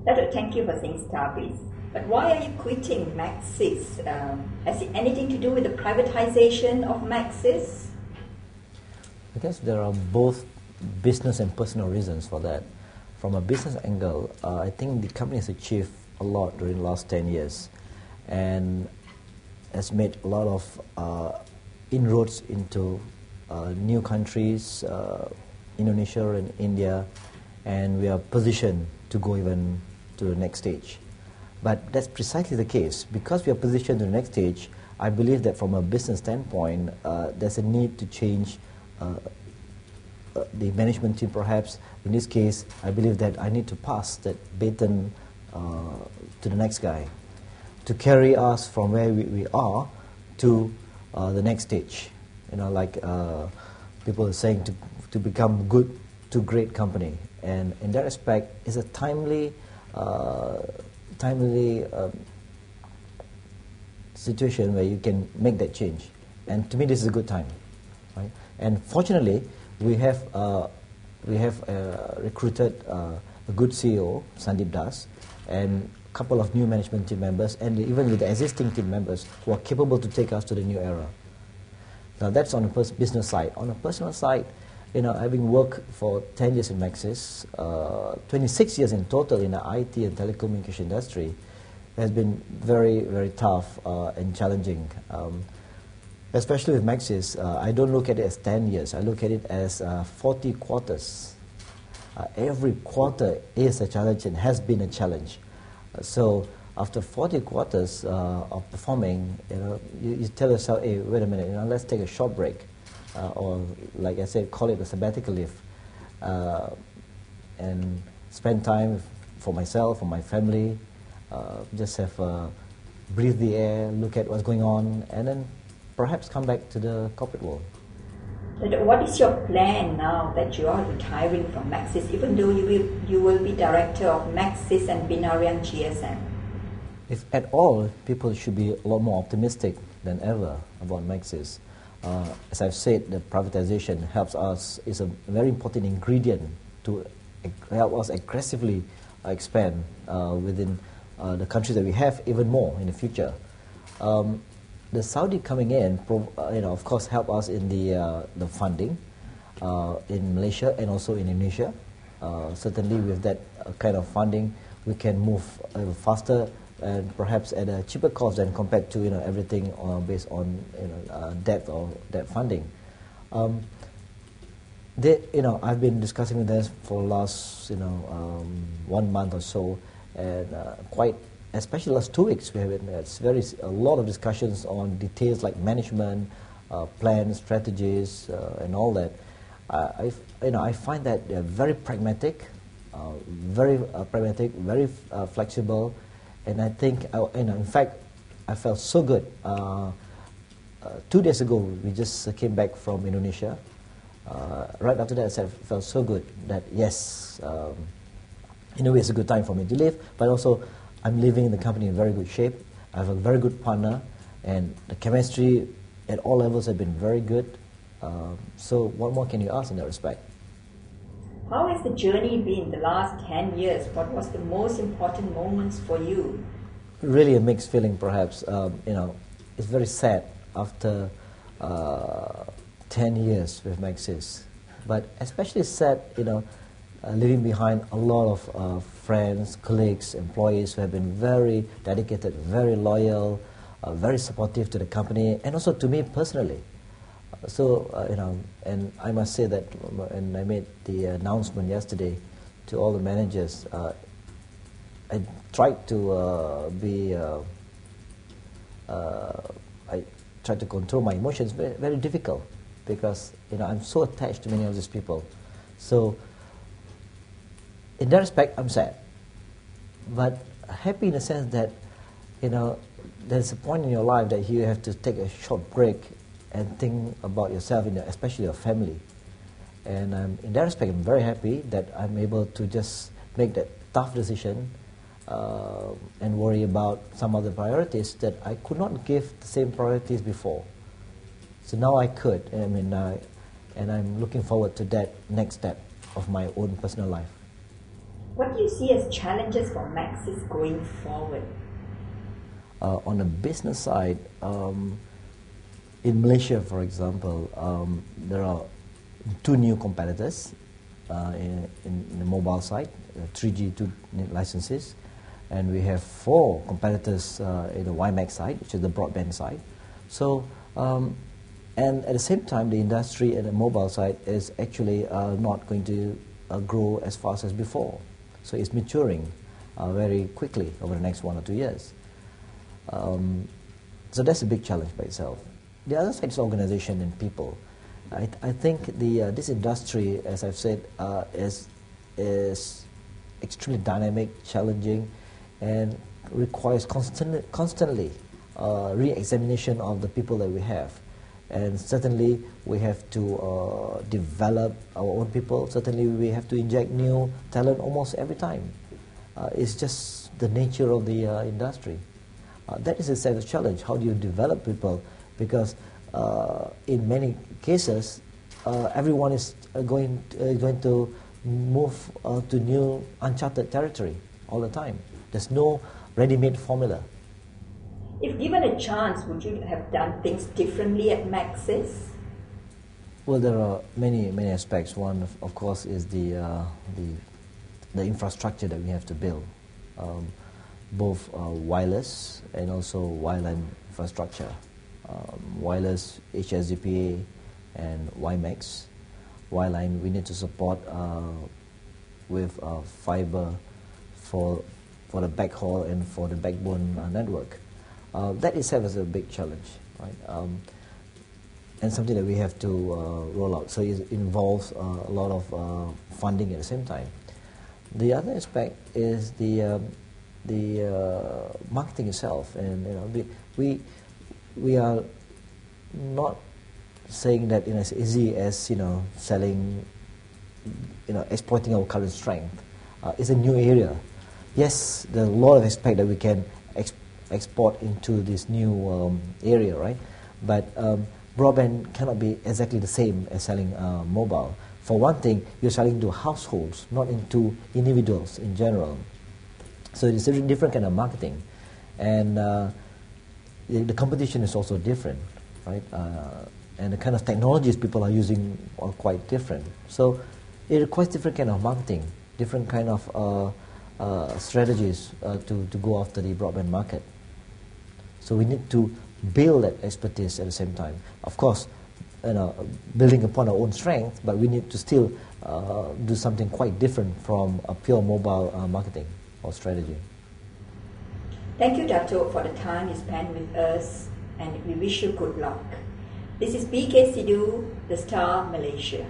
Datuk, thank you for saying Starbase. But why are you quitting Maxis? Has it anything to do with the privatization of Maxis? I guess there are both business and personal reasons for that. From a business angle, I think the company has achieved a lot during the last 10 years and has made a lot of inroads into new countries, Indonesia and India, and we are positioned to go even to the next stage. But that's precisely the case. Because we are positioned to the next stage, I believe that from a business standpoint, there's a need to change the management team perhaps. In this case, I believe that I need to pass that baton to the next guy to carry us from where we are to the next stage. You know, like people are saying, to become good to great company. And in that respect, it's a timely situation where you can make that change. And to me, this is a good time, right? And fortunately, we have recruited a good CEO, Sandeep Das, and a couple of new management team members, and even with the existing team members who are capable to take us to the new era. Now that's on the business side. On the personal side, you know, having worked for 10 years in Maxis, 26 years in total in the IT and telecommunication industry, has been very, very tough and challenging. Especially with Maxis, I don't look at it as 10 years. I look at it as 40 quarters. Every quarter is a challenge and has been a challenge. So after 40 quarters of performing, you know, you tell yourself, hey, wait a minute, you know, let's take a short break. Or like I said, call it a sabbatical leave. And spend time for myself, for my family, just have breathe the air, look at what's going on, and then perhaps come back to the corporate world. What is your plan now that you are retiring from Maxis, even though you will be director of Maxis and Binarian GSM? If at all, people should be a lot more optimistic than ever about Maxis. As I've said, the privatization helps us, is a very important ingredient to help us aggressively expand within the countries that we have, even more in the future. The Saudi coming in, you know, of course, help us in the funding in Malaysia and also in Indonesia. Certainly, with that kind of funding, we can move faster and perhaps at a cheaper cost than compared to, you know, everything based on, you know, debt or debt funding. You know, I've been discussing with them for the last, you know, 1 month or so, and quite. Especially last 2 weeks, we have a lot of discussions on details like management, plans, strategies, and all that. I find that they're very pragmatic, very flexible, and I think, in fact, I felt so good. 2 days ago, we just came back from Indonesia. Right after that, I said, I felt so good that yes, in a way, it's a good time for me to leave, but also. I'm living in the company in very good shape. I have a very good partner, and the chemistry at all levels have been very good. So what more can you ask in that respect? How has the journey been the last 10 years? What was the most important moments for you? Really a mixed feeling, perhaps. You know, it's very sad after 10 years with Maxis. But especially sad, you know, leaving behind a lot of friends, colleagues, employees who have been very dedicated, very loyal, very supportive to the company, and also to me personally. So, you know, and I must say that when I made the announcement yesterday to all the managers, I tried to I tried to control my emotions. Very, very difficult because, you know, I'm so attached to many of these people. So, in that respect, I'm sad, but happy in the sense that, you know, there's a point in your life that you have to take a short break and think about yourself, especially your family. And in that respect, I'm very happy that I'm able to just make that tough decision and worry about some other priorities that I could not give the same priorities before. So now I could, and I'm looking forward to that next step of my own personal life. What do you see as challenges for Maxis going forward? On the business side, in Malaysia, for example, there are two new competitors in the mobile side, 3G 2 licenses, and we have four competitors in the WiMAX side, which is the broadband side. So, and at the same time, the industry at the mobile side is actually not going to grow as fast as before. So it's maturing very quickly over the next 1 or 2 years. So that's a big challenge by itself. The other side is organization and people. I think this industry, as I've said, is extremely dynamic, challenging, and requires constantly re-examination of the people that we have. And certainly we have to develop our own people. Certainly we have to inject new talent almost every time. It's just the nature of the industry. That is a set of challenge. How do you develop people? Because in many cases, everyone is going to move to new uncharted territory all the time. There's no ready-made formula. If given a chance, would you have done things differently at Maxis? Well, there are many aspects. One, of course, is the infrastructure that we have to build, both wireless and also wireline infrastructure. Wireless, HSDPA, and WiMAX. Wireline, we need to support with fiber for the backhaul and for the backbone network. That itself is a big challenge, right? And something that we have to roll out. So it involves a lot of funding at the same time. The other aspect is the marketing itself, and we are not saying that as easy as selling, exploiting our current strength. It's a new area. Yes, there's a lot of aspect that we can export into this new area, right? But broadband cannot be exactly the same as selling mobile. For one thing, you're selling to households, not into individuals in general. So it's a different kind of marketing, and the competition is also different, right? And the kind of technologies people are using are quite different. So it requires different kind of marketing, different kind of strategies to go after the broadband market. So we need to build that expertise at the same time. Of course, building upon our own strength, but we need to still do something quite different from a pure mobile marketing or strategy. Thank you, Datuk, for the time you spent with us, and we wish you good luck. This is BK Sidhu, The Star, Malaysia.